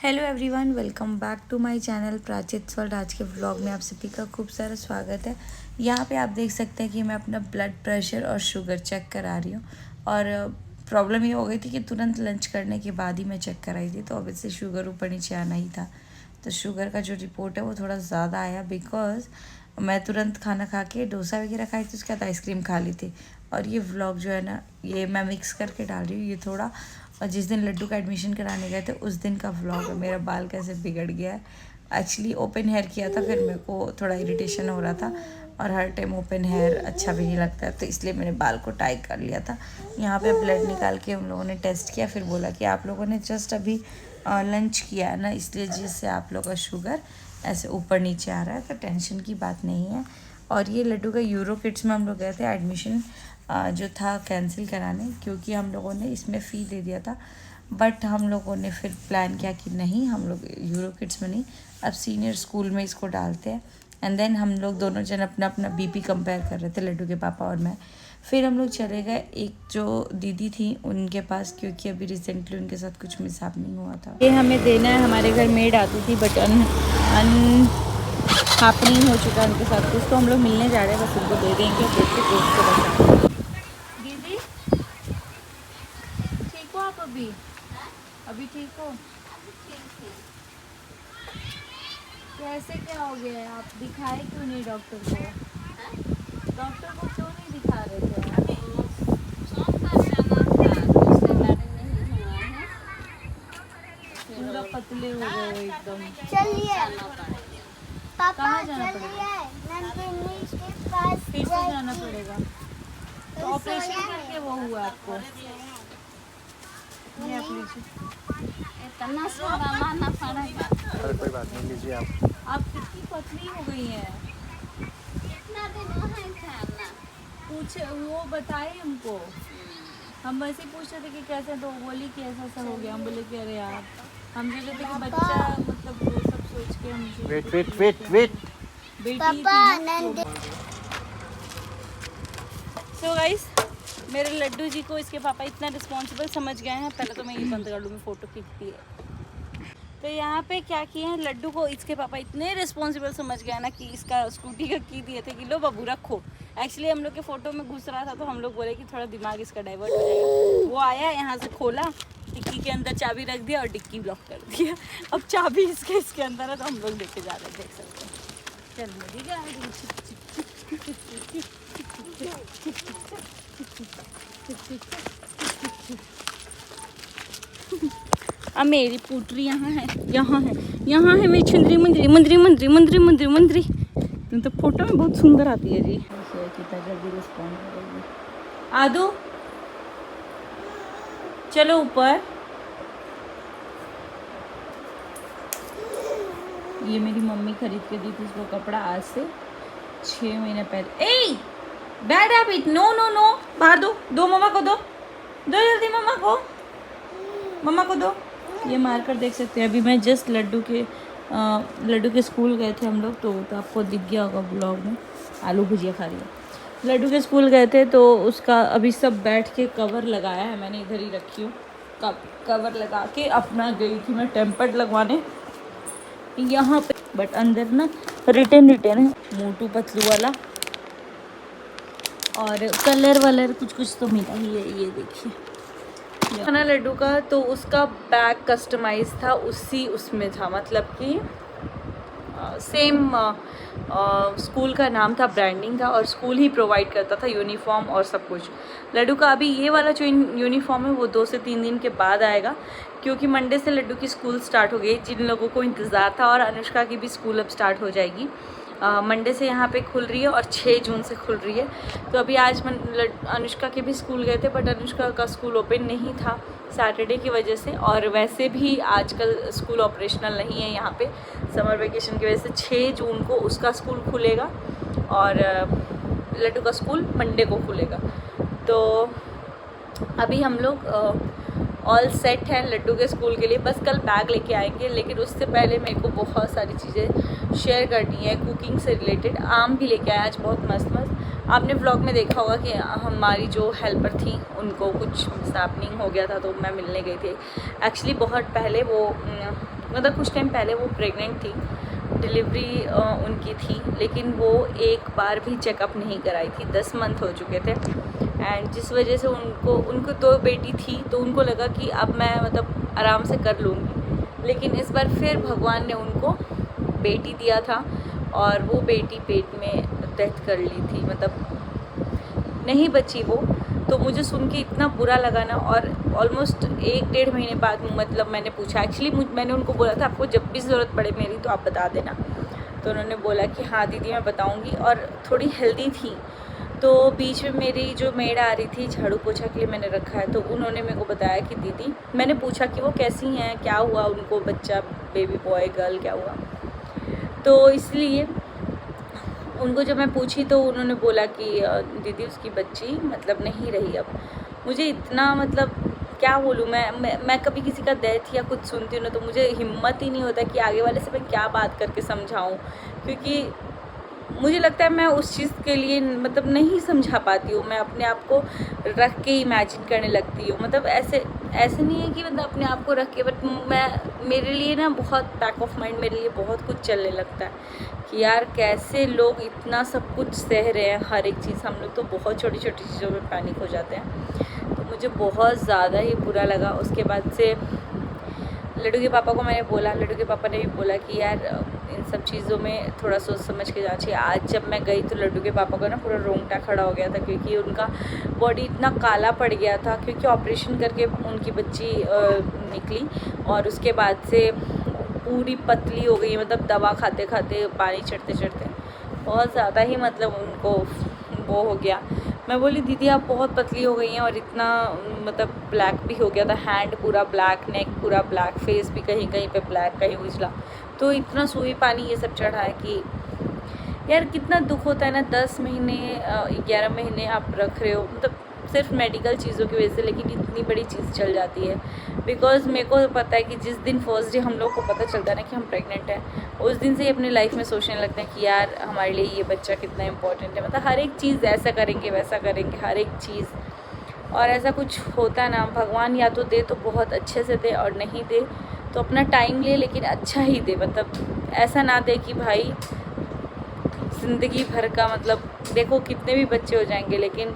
Hello everyone, welcome back to my channel Prachit world. आज के vlog में आप सभी का खूब सारा स्वागत है। यहाँ पे आप देख सकते हैं कि मैं अपना ब्लड प्रेशर और शुगर चेक करा रही हूँ। और प्रॉब्लम ये हो गई थी कि तुरंत लंच करने के बाद ही मैं चेक कराई थी, तो ऑब्वियसली शुगर ऊपर नीचे आना ही था। तो शुगर का जो रिपोर्ट है वो थोड़ा ज़्यादा आया, बिकॉज मैं तुरंत खाना खा के डोसा वगैरह खाई थी, उसके बाद आइसक्रीम खा ली थी। और ये व्लॉग जो है ना, ये मैं मिक्स करके डाल रही हूँ। ये थोड़ा और जिस दिन लड्डू का एडमिशन कराने गए थे उस दिन का व्लॉग है। मेरा बाल कैसे बिगड़ गया है। एक्चुअली ओपन हेयर किया था, फिर मेरे को थोड़ा इरिटेशन हो रहा था और हर टाइम ओपन हेयर अच्छा भी नहीं लगता है, तो इसलिए मैंने बाल को टाई कर लिया था। यहाँ पे ब्लड निकाल के हम लोगों ने टेस्ट किया, फिर बोला कि आप लोगों ने जस्ट अभी लंच किया है ना, इसलिए जिससे आप लोग का शुगर ऐसे ऊपर नीचे आ रहा है, तो टेंशन की बात नहीं है। और ये लड्डू का यूरो किड्स में हम लोग गए थे एडमिशन जो था कैंसिल कराने, क्योंकि हम लोगों ने इसमें फ़ी दे दिया था। बट हम लोगों ने फिर प्लान किया कि नहीं, हम लोग यूरो किड्स में नहीं, अब सीनियर स्कूल में इसको डालते हैं। एंड देन हम लोग दोनों जन अपना अपना बीपी कंपेयर कर रहे थे, लड्डू के पापा और मैं। फिर हम लोग चले गए एक जो दीदी थी उनके पास, क्योंकि अभी रिसेंटली उनके साथ कुछ मिसहैपनिंग हुआ था। ये हमें देना है, हमारे घर मेड आती थी बट हैपनिंग हो चुका है उनके साथ कुछ, तो हम लोग मिलने जा रहे हैं, बस उनको दे देंगे। देखते दोस्त को बता। दीदी ठीक हो आप? अभी ठीक हो? कैसे क्या हो गया है? आप दिखाए क्यों नहीं डॉक्टर को? डॉक्टर को क्यों नहीं दिखा रहे थे? पूरा पतले हो गए हो एकदम। चलिए पापा, कहाँ जाना पड़ेगा? फिर से जाना पड़ेगा, तो ऑपरेशन करके वो हुआ आपको? ये आप लीजिए। इतना सुनाना पड़ेगा। कोई बात नहीं, लीजिए आप कितनी पतली हो गई हैं। कितना दिन वहाँ खाना? पूछे, वो बताए हमको। हम वैसे ही पूछ रहे थे कि कैसे, तो वो बोली कि ऐसा ऐसा हो गया। हम बोले कि अरे यार, हम सोचे थे कि बच्चा, मतलब वो सब सोच के हम वेट वेट वेट वेट बेटी पापा थी। सो गाइस, मेरे लड्डू जी को इसके पापा इतना रिस्पॉन्सिबल समझ गए हैं। पहले तो मैं ये बंद कर लूँ, मैं फ़ोटो खींचती है। तो यहाँ पे क्या किए हैं, लड्डू को इसके पापा इतने रिस्पॉन्सिबल समझ गए ना कि इसका स्कूटी का की दिए थे कि लो बाबू रखो। एक्चुअली हम लोग के फ़ोटो में घुस रहा था, तो हम लोग बोले कि थोड़ा दिमाग इसका डाइवर्ट हो जाएगा। वो आया, यहाँ से खोला, डिक्की के अंदर चाबी रख दिया और डिक्की ब्लॉक कर दिया। अब चाबी इसके अंदर है, तो हम लोग लेके जा रहे हैं, देख सकते हैं। चल मेरी गाड़ी। अब मेरी पुटरी यहाँ है, यहाँ है, यहाँ है मेरी छुंदरी मंदरी मंदरी मंदरी मंदरी मंदरी मंदरी। तुम तो फोटो में बहुत सुंदर आती है जी। कितना जल्दी रिस्पॉन्ड करेगी। आदू चलो ऊपर। ये मेरी मम्मी खरीद के दी थी इसको कपड़ा, आज से 6 महीने पहले। A bad habit, no no no, बाहर दो, दो मम्मा को, दो दो जल्दी, मम्मा को दो। ये मारकर देख सकते हैं। अभी मैं जस्ट लड्डू के स्कूल गए थे हम लोग, तो आपको दिख गया होगा ब्लॉग में। आलू भुजिया खा रही है। लड्डू के स्कूल गए थे, तो उसका अभी सब बैठ के कवर लगाया है, मैंने इधर ही रखी हूँ। कवर लगा के अपना गई थी मैं टेम्पर्ड लगवाने यहाँ पे, बट अंदर ना रिटर्न है मोटू पतलू वाला, और कलर वलर कुछ कुछ तो मिला ही है। ये देखिए खाना लड्डू का, तो उसका बैग कस्टमाइज था, उसमें था, मतलब कि सेम स्कूल का नाम था, ब्रांडिंग था, और स्कूल ही प्रोवाइड करता था यूनिफॉर्म और सब कुछ। लड्डू का अभी ये वाला जो यूनिफॉर्म है वो 2 से 3 दिन के बाद आएगा, क्योंकि मंडे से लड्डू की स्कूल स्टार्ट हो गई, जिन लोगों को इंतज़ार था। और अनुष्का की भी स्कूल अब स्टार्ट हो जाएगी। मंडे से यहाँ पे खुल रही है और 6 जून से खुल रही है। तो अभी आज अनुष्का के भी स्कूल गए थे, बट अनुष्का का स्कूल ओपन नहीं था सैटरडे की वजह से, और वैसे भी आजकल स्कूल ऑपरेशनल नहीं है यहाँ पे समर वेकेशन की वजह से। 6 जून को उसका स्कूल खुलेगा और लड्डू का स्कूल मंडे को खुलेगा। तो अभी हम लोग ऑल सेट हैं लड्डू के स्कूल के लिए, बस कल बैग लेके आएंगे। लेकिन उससे पहले मेरे को बहुत सारी चीज़ें शेयर करनी है कुकिंग से रिलेटेड। आम भी लेके आया आज, बहुत मस्त मस्त। आपने व्लॉग में देखा होगा कि हमारी जो हेल्पर थी उनको कुछ मिसहैपनिंग हो गया था, तो मैं मिलने गई थी। एक्चुअली बहुत पहले वो मतलब कुछ टाइम पहले वो प्रेग्नेंट थी, डिलीवरी उनकी थी, लेकिन वो एक बार भी चेकअप नहीं कराई थी। 10 मंथ हो चुके थे एंड जिस वजह से उनको 2 बेटी थी, तो उनको लगा कि अब मैं मतलब आराम से कर लूँगी। लेकिन इस बार फिर भगवान ने उनको बेटी दिया था और वो बेटी पेट में डेथ कर ली थी, मतलब नहीं बची वो। तो मुझे सुन के इतना बुरा लगा ना, और ऑलमोस्ट 1-1.5 महीने बाद मतलब मैंने पूछा, एक्चुअली मैंने उनको बोला था आपको जब भी ज़रूरत पड़े मेरी तो आप बता देना। तो उन्होंने बोला कि हाँ दीदी मैं बताऊँगी, और थोड़ी हेल्दी थी। तो बीच में मेरी जो मेड आ रही थी झाड़ू पोछा के लिए मैंने रखा है, तो उन्होंने मेरे को बताया कि दीदी, मैंने पूछा कि वो कैसी हैं, क्या हुआ उनको, बच्चा बेबी बॉय गर्ल क्या हुआ। तो इसलिए उनको जब मैं पूछी तो उन्होंने बोला कि दीदी उसकी बच्ची मतलब नहीं रही अब। मुझे इतना मतलब क्या बोलूँ, मैं कभी किसी का डेथ या कुछ सुनती हूँ ना, तो मुझे हिम्मत ही नहीं होता कि आगे वाले से मैं क्या बात करके समझाऊँ, क्योंकि मुझे लगता है मैं उस चीज़ के लिए मतलब नहीं समझा पाती हूँ। मैं अपने आप को रख के इमेजिन करने लगती हूँ, मतलब ऐसे नहीं है कि मतलब अपने आप को रख के, बट मेरे लिए ना बहुत बैक ऑफ माइंड मेरे लिए बहुत कुछ चलने लगता है कि यार कैसे लोग इतना सब कुछ सह रहे हैं, हर एक चीज़। हम लोग तो बहुत छोटी छोटी चीज़ों में पैनिक हो जाते हैं। तो मुझे बहुत ज़्यादा ही बुरा लगा। उसके बाद से लड्डू के पापा को मैंने बोला, लड्डू के पापा ने भी बोला कि यार इन सब चीज़ों में थोड़ा सोच समझ के जाना चाहिए। आज जब मैं गई तो लड्डू के पापा को ना पूरा रोंगटा खड़ा हो गया था, क्योंकि उनका बॉडी इतना काला पड़ गया था, क्योंकि ऑपरेशन करके उनकी बच्ची निकली और उसके बाद से पूरी पतली हो गई, मतलब दवा खाते खाते पानी चढ़ते चढ़ते बहुत ज़्यादा ही मतलब उनको वो हो गया। मैं बोली दीदी आप बहुत पतली हो गई हैं, और इतना मतलब ब्लैक भी हो गया था, हैंड पूरा ब्लैक, नेक पूरा ब्लैक, फेस भी कहीं कहीं पे ब्लैक, कहीं उजला। तो इतना सुई पानी ये सब चढ़ा है कि यार कितना दुख होता है ना। 10 महीने 11 महीने आप रख रहे हो, मतलब सिर्फ मेडिकल चीज़ों की वजह से, लेकिन इतनी बड़ी चीज़ चल जाती है। बिकॉज़ मेरे को पता है कि जिस दिन फर्स्ट डे हम लोग को पता चलता है ना कि हम प्रेग्नेंट हैं, उस दिन से ही अपनी लाइफ में सोचने लगते हैं कि यार हमारे लिए ये बच्चा कितना इंपॉर्टेंट है। मतलब हर एक चीज़ ऐसा करेंगे वैसा करेंगे, हर एक चीज़। और ऐसा कुछ होता है ना, भगवान या तो दे तो बहुत अच्छे से दे, और नहीं दे तो अपना टाइम ले, लेकिन अच्छा ही दे। मतलब ऐसा ना दे कि भाई ज़िंदगी भर का, मतलब देखो कितने भी बच्चे हो जाएंगे, लेकिन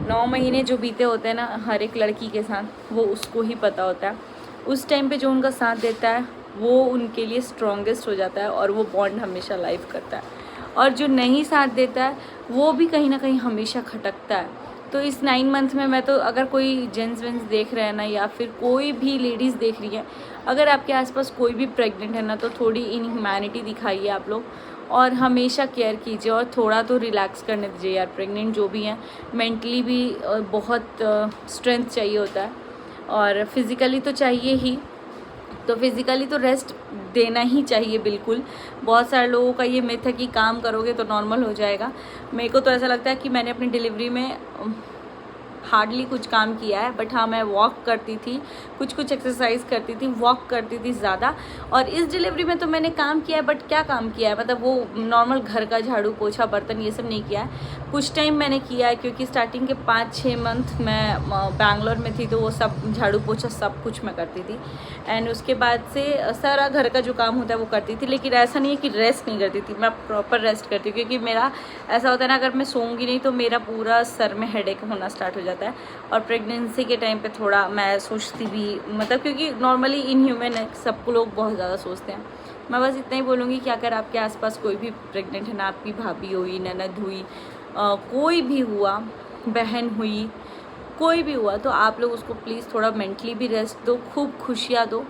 9 महीने जो बीते होते हैं ना हर एक लड़की के साथ, वो उसको ही पता होता है। उस टाइम पे जो उनका साथ देता है वो उनके लिए स्ट्रॉन्गेस्ट हो जाता है, और वो बॉन्ड हमेशा लाइफ करता है। और जो नहीं साथ देता है वो भी कहीं ना कहीं हमेशा खटकता है। तो इस 9 मंथ में मैं तो, अगर कोई जेंट्स वेंट्स देख रहे हैं ना, या फिर कोई भी लेडीज़ देख रही है, अगर आपके आसपास कोई भी प्रेग्नेंट है ना, तो थोड़ी इनह्यूमैनिटी दिखाइए आप लोग, और हमेशा केयर कीजिए, और थोड़ा तो रिलैक्स करने दीजिए यार। प्रेग्नेंट जो भी हैं मेंटली भी बहुत स्ट्रेंथ चाहिए होता है, और फिज़िकली तो चाहिए ही। तो फिज़िकली तो रेस्ट देना ही चाहिए बिल्कुल। बहुत सारे लोगों का ये मिथ है कि काम करोगे तो नॉर्मल हो जाएगा। मेरे को तो ऐसा लगता है कि मैंने अपनी डिलीवरी में हार्डली कुछ काम किया है, बट हाँ मैं वॉक करती थी, कुछ एक्सरसाइज करती थी, वॉक करती थी ज़्यादा। और इस डिलीवरी में तो मैंने काम किया है, बट क्या काम किया है, मतलब वो नॉर्मल घर का झाड़ू पोछा बर्तन ये सब नहीं किया है। कुछ टाइम मैंने किया है, क्योंकि स्टार्टिंग के 5-6 मंथ मैं बैंगलोर में थी, तो वो सब झाड़ू पोछा सब कुछ मैं करती थी। एंड उसके बाद से सारा घर का जो काम होता है वो करती थी, लेकिन ऐसा नहीं है कि रेस्ट नहीं करती थी, मैं प्रॉपर रेस्ट करती हूँ। क्योंकि मेरा ऐसा होता है ना, अगर मैं सोऊंगी नहीं तो मेरा पूरा सर में हेडेक होना स्टार्ट हो जाता है। और प्रेगनेंसी के टाइम पे थोड़ा मैं सोचती भी, मतलब क्योंकि नॉर्मली इनह्यूमन है, सबको लोग बहुत ज़्यादा सोचते हैं। मैं बस इतना ही बोलूँगी कि अगर आपके आसपास कोई भी प्रेग्नेंट है ना, आपकी भाभी हुई, ननद हुई, कोई भी हुआ, बहन हुई, कोई भी हुआ, तो आप लोग उसको प्लीज़ थोड़ा मेंटली भी रेस्ट दो, खूब खुशियाँ दो,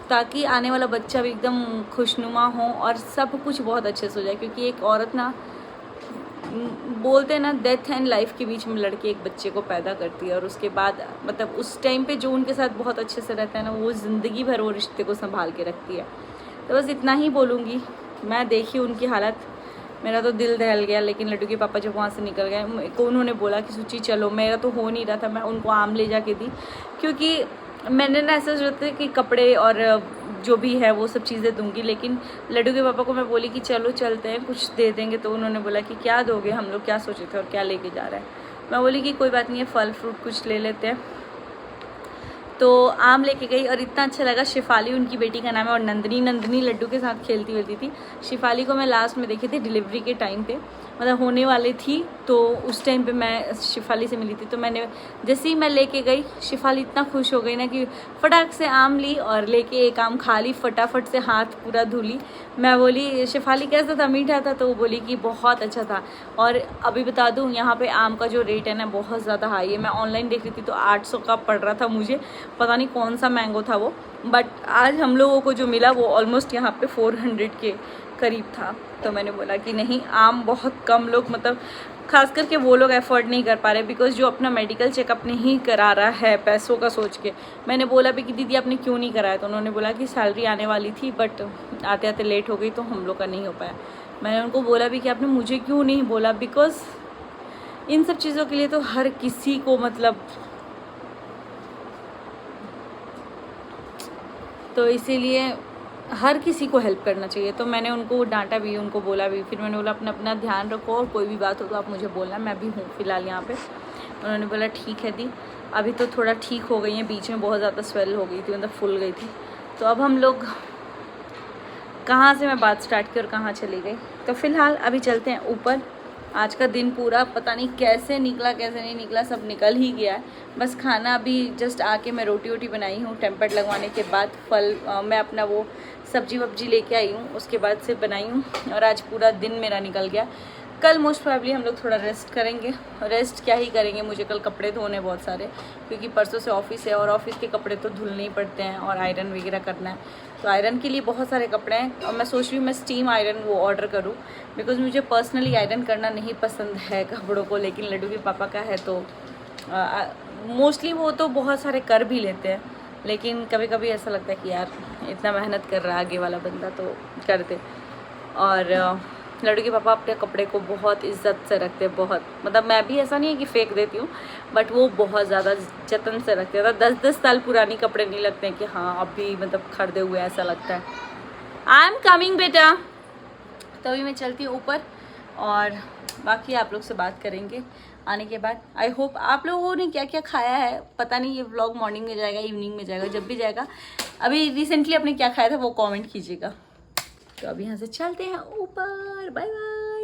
ताकि आने वाला बच्चा भी एकदम खुशनुमा हो और सब कुछ बहुत अच्छे से हो जाए। क्योंकि एक औरत ना, बोलते हैं ना, डेथ एंड लाइफ के बीच में लड़के एक बच्चे को पैदा करती है, और उसके बाद मतलब उस टाइम पे जो उनके साथ बहुत अच्छे से रहता है ना, वो ज़िंदगी भर वो रिश्ते को संभाल के रखती है। तो बस इतना ही बोलूँगी। मैं देखी उनकी हालत, मेरा तो दिल दहल गया। लेकिन लड्डू के पापा जब वहाँ से निकल गए, को उन्होंने बोला कि सुची चलो, मेरा तो हो नहीं रहा था, मैं उनको आम ले जाके दी, क्योंकि मैंने ना ऐसा सोचा कि कपड़े और जो भी है वो सब चीज़ें दूंगी। लेकिन लड्डू के पापा को मैं बोली कि चलो चलते हैं, कुछ दे देंगे। तो उन्होंने बोला कि क्या दोगे, हम लोग क्या सोचे थे और क्या लेके जा रहे हैं। मैं बोली कि कोई बात नहीं है, फल फ्रूट कुछ ले लेते हैं। तो आम लेके गई और इतना अच्छा लगा। शिफाली उनकी बेटी का नाम है और नंदनी लड्डू के साथ खेलती वेलती थी। शिफाली को मैं लास्ट में देखी थी डिलीवरी के टाइम पे, मतलब होने वाली थी, तो उस टाइम पे मैं शिफाली से मिली थी। तो मैंने जैसे ही मैं लेके गई, शिफाली इतना खुश हो गई ना कि फटाक से आम ली और लेके एक आम खा ली, फटाफट से हाथ पूरा धुली। मैं बोली शिफाली कैसा था, मीठा था? तो वो बोली कि बहुत अच्छा था। और अभी बता दूँ यहाँ पे आम का जो रेट है ना बहुत ज़्यादा हाई है। मैं ऑनलाइन देख रही थी तो 800 का पड़ रहा था मुझे, पता नहीं कौन सा मैंगो था वो, बट आज हम लोगों को जो मिला वो ऑलमोस्ट यहाँ पे 400 के करीब था। तो मैंने बोला कि नहीं, आम बहुत कम लोग, मतलब खास करके वो लोग अफोर्ड नहीं कर पा रहे, बिकॉज जो अपना मेडिकल चेकअप नहीं करा रहा है पैसों का सोच के। मैंने बोला भी कि दीदी आपने क्यों नहीं कराया, तो उन्होंने बोला कि सैलरी आने वाली थी बट आते आते लेट हो गई तो हम लोग का नहीं हो पाया। मैंने उनको बोला भी कि आपने मुझे क्यों नहीं बोला, बिकॉज इन सब चीज़ों के लिए तो हर किसी को, मतलब तो इसीलिए हर किसी को हेल्प करना चाहिए। तो मैंने उनको डांटा भी, उनको बोला भी, फिर मैंने बोला अपना ध्यान रखो और कोई भी बात हो तो आप मुझे बोलना, मैं भी हूँ फ़िलहाल यहाँ पे। उन्होंने बोला ठीक है दी। अभी तो थोड़ा ठीक हो गई हैं, बीच में बहुत ज़्यादा स्वेल हो गई थी, मतलब फूल गई थी। तो अब हम लोग, कहाँ से मैं बात स्टार्ट की और कहाँ चली गई, तो फ़िलहाल अभी चलते हैं ऊपर। आज का दिन पूरा पता नहीं कैसे निकला कैसे नहीं निकला, सब निकल ही गया है। बस खाना अभी जस्ट आके मैं रोटी वोटी बनाई हूँ, टेम्पर्ड लगवाने के बाद मैं अपना वो सब्जी वब्जी लेके आई हूँ, उसके बाद से बनाई हूँ। और आज पूरा दिन मेरा निकल गया। कल मोस्ट प्रोबेबली हम लोग थोड़ा रेस्ट करेंगे। रेस्ट क्या ही करेंगे, मुझे कल कपड़े धोने बहुत सारे, क्योंकि परसों से ऑफिस है और ऑफिस के कपड़े तो धुलने ही पड़ते हैं और आयरन वगैरह करना है। तो आयरन के लिए बहुत सारे कपड़े हैं और मैं सोच रही हूँ मैं स्टीम आयरन वो ऑर्डर करूँ, बिकॉज मुझे पर्सनली आयरन करना नहीं पसंद है कपड़ों को, लेकिन लड्डू के पापा का है तो मोस्टली वो तो बहुत सारे कर भी लेते हैं, लेकिन कभी कभी ऐसा लगता है कि यार इतना मेहनत कर रहा है आगे वाला बंदा तो कर दे। और लड्डू के पापा अपने कपड़े को बहुत इज्जत से रखते हैं, बहुत, मतलब मैं भी ऐसा नहीं है कि फेंक देती हूँ, बट वो बहुत ज़्यादा जतन से रखते हैं। 10-10 साल पुरानी कपड़े नहीं लगते हैं कि हाँ अभी मतलब खरीदे हुए ऐसा लगता है। आई एम कमिंग बेटा। तो अभी मैं चलती हूँ ऊपर और बाकी आप लोग से बात करेंगे आने के बाद। आई होप आप लोगों ने क्या क्या खाया है, पता नहीं ये व्लॉग मॉर्निंग में जाएगा इवनिंग में जाएगा, जब भी जाएगा। अभी रिसेंटली आपने क्या खाया था वो कमेंट कीजिएगा। तो अभी यहाँ से चलते हैं ऊपर। Bye bye.